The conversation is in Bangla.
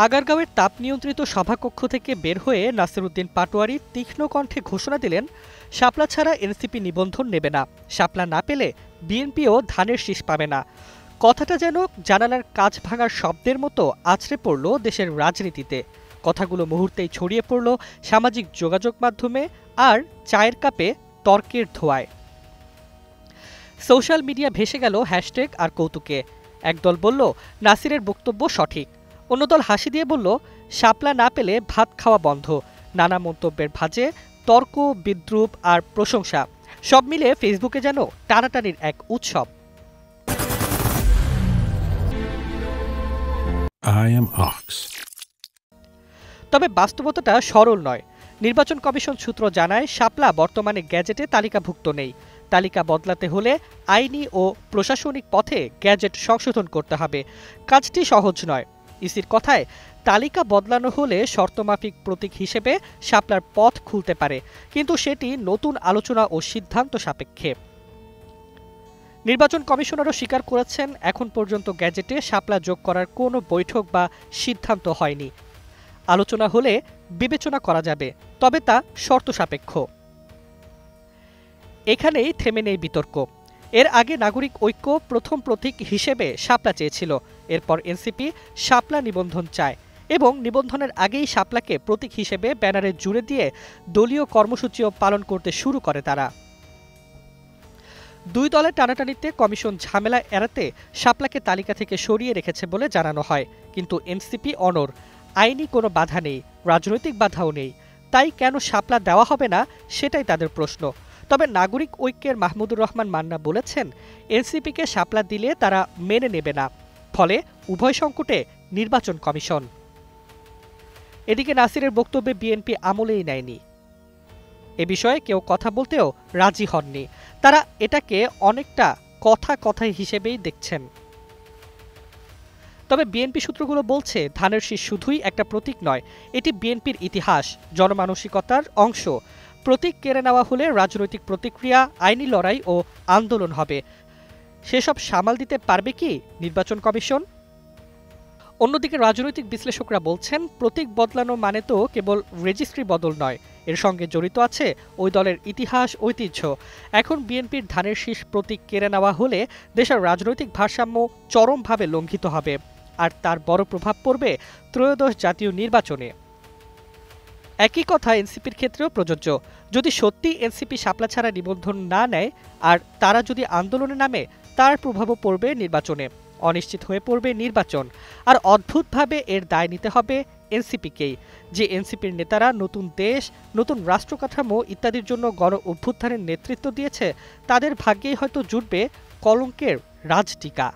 আগারগাঁওয়ের তাপ নিয়ন্ত্রিত সভাকক্ষ থেকে বের হয়ে নাসিরউদ্দিন পাটোয়ারি তীক্ষ্ণ কণ্ঠে ঘোষণা দিলেন, শাপলা ছাড়া এনসিপি নিবন্ধন নেবে না। শাপলা না পেলে বিএনপিও ধানের শীষ পাবে না। কথাটা যেন জানালার কাঁচ ভাঙার শব্দের মতো আছড়ে পড়ল দেশের রাজনীতিতে। কথাগুলো মুহূর্তেই ছড়িয়ে পড়ল সামাজিক যোগাযোগ মাধ্যমে আর চায়ের কাপে তর্কের ধোঁয়ায়। সোশ্যাল মিডিয়া ভেসে গেল হ্যাশট্যাগ আর কৌতুকে। একদল বলল নাসিরের বক্তব্য সঠিক, অন্য দল হাসি দিয়ে বলল শাপলা না পেলে ভাত খাওয়া বন্ধ। নানা মন্তব্যের ভাঁজে তর্ক, বিদ্রূপ আর প্রশংসা সব মিলে ফেসবুকে যেন টানাটানির এক উৎসব। তবে বাস্তবতাটা সরল নয়। নির্বাচন কমিশন সূত্র জানায়, শাপলা বর্তমানে গ্যাজেটে তালিকাভুক্ত নেই। তালিকা বদলাতে হলে আইনি ও প্রশাসনিক পথে গ্যাজেট সংশোধন করতে হবে। কাজটি সহজ নয়। ইসির কথায়, তালিকা বদলানো হলে শর্তমাফিক প্রতীক হিসেবে শাপলার পথ খুলতে পারে, কিন্তু সেটি নতুন আলোচনা ও সিদ্ধান্ত সাপেক্ষে। নির্বাচন কমিশনারও স্বীকার করেছেন, এখন পর্যন্ত গ্যাজেটে শাপলা যোগ করার কোনো বৈঠক বা সিদ্ধান্ত হয়নি। আলোচনা হলে বিবেচনা করা যাবে, তবে তা শর্ত সাপেক্ষ। এখানেই থেমে নেই বিতর্ক। এর আগে নাগরিক ঐক্য প্রথম প্রতীক হিসেবে শাপলা চেয়েছিল। এরপর এনসিপি শাপলা নিবন্ধন চায় এবং নিবন্ধনের আগেই শাপলাকে প্রতীক হিসেবে ব্যানারে জুড়ে দিয়ে দলীয় কর্মসূচিও পালন করতে শুরু করে তারা। দুই দলের টানাটানিতে কমিশন ঝামেলা এড়াতে শাপলাকে তালিকা থেকে সরিয়ে রেখেছে বলে জানানো হয়, কিন্তু এনসিপি অনড়। আইনি কোনো বাধা নেই, রাজনৈতিক বাধাও নেই। তাই কেন শাপলা দেওয়া হবে না, সেটাই তাদের প্রশ্ন। তবে নাগরিক ঐক্যের মাহমুদুর রহমান মান্না বলেছেন, এনসিপিকে শাপলা দিলে তারা মেনে নেবে না, ফলে উভয় সংকটে নির্বাচন কমিশন। এদিকে নাসিরের বক্তব্যে বিএনপি আমলেই নেয়নি। এ বিষয়ে কেউ কথা বলতেও রাজি হননি। তারা এটাকে অনেকটা কথায় হিসেবেই দেখছেন। তবে বিএনপি সূত্রগুলো বলছে, ধানের শীষ শুধুই একটা প্রতীক নয়, এটি বিএনপির ইতিহাস, জনমানসিকতার অংশ। প্রতীক কেড়ে নেওয়া হলে রাজনৈতিক প্রতিক্রিয়া, আইনি লড়াই ও আন্দোলন হবে। সেসব সামাল দিতে পারবে কি নির্বাচন কমিশন? অন্যদিকে রাজনৈতিক বিশ্লেষকরা বলছেন, প্রতীক বদলানো মানে তো কেবল রেজিস্ট্রি বদল নয়, এর সঙ্গে জড়িত আছে ওই দলের ইতিহাস, ঐতিহ্য। এখন বিএনপির ধানের শীষ প্রতীক কেড়ে নেওয়া হলে দেশের রাজনৈতিক ভারসাম্য চরমভাবে লঙ্ঘিত হবে, আর তার বড় প্রভাব পড়বে ত্রয়োদশ জাতীয় নির্বাচনে। একই কথা এনসিপির ক্ষেত্রেও প্রযোজ্য। যদি সত্যি এনসিপি শাপলা ছাড়া নিবন্ধন না নেয় আর তারা যদি আন্দোলনে নামে, তার প্রভাবও পড়বে নির্বাচনে। অনিশ্চিত হয়ে পড়বে নির্বাচন। আর অদ্ভুতভাবে এর দায় নিতে হবে এনসিপিকেই, যে এনসিপির নেতারা নতুন দেশ, নতুন রাষ্ট্রকাঠামো ইত্যাদির জন্য গণ অভ্যুত্থানের নেতৃত্ব দিয়েছে। তাদের ভাগ্যেই হয়তো জুটবে কলঙ্কের রাজটিকা।